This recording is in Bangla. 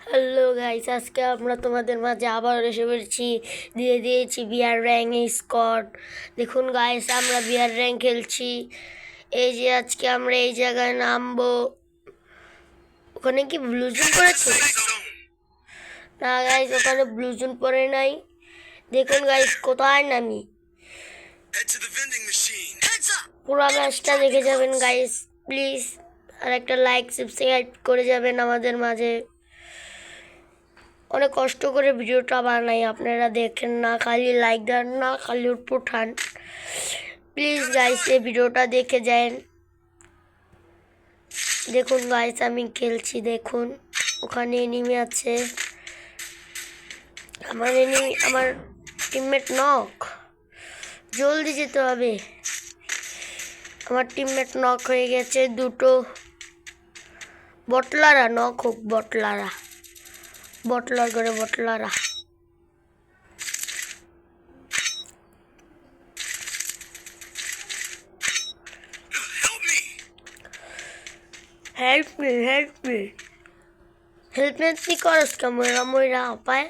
হ্যালো গাইস, আজকে আমরা তোমাদের মাঝে আবার এসে পড়েছি। দিয়ে দিয়েছি বিয়ার র্যাঙ্ক স্কোয়াড। দেখুন গাইস, আমরা বিয়ার র্যাঙ্ক খেলছি। এই যে আজকে আমরা এই জায়গায় নামবো। ওখানে কি ব্লু জোন পড়েছে? না গাইস, ওখানে ব্লু জোন পড়ে নাই। দেখুন গাইস, কোথায় নামি। পুরো ম্যাচটা দেখে যাবেন গাইস প্লিজ। আর একটা লাইক সাবস্ক্রাইব করে যাবেন আমাদের মাঝে। অনেক কষ্ট করে ভিডিওটা বানাই, আপনারা দেখেন না, খালি লাইক দেন না, খালি উঠান। প্লিজ গাইস, এই ভিডিওটা দেখে যান। দেখুন গাইস, আমি খেলছি। দেখুন ওখানে এনিমি আছে। আমার টিমমেট নক। জলদি যেতে হবে। আমার টিমমেট নক হয়ে গেছে। দুটো বটলারা নক হোক, বটলার করে বটলারা। Help me. Help me কি করস কা? ময়রা পায়।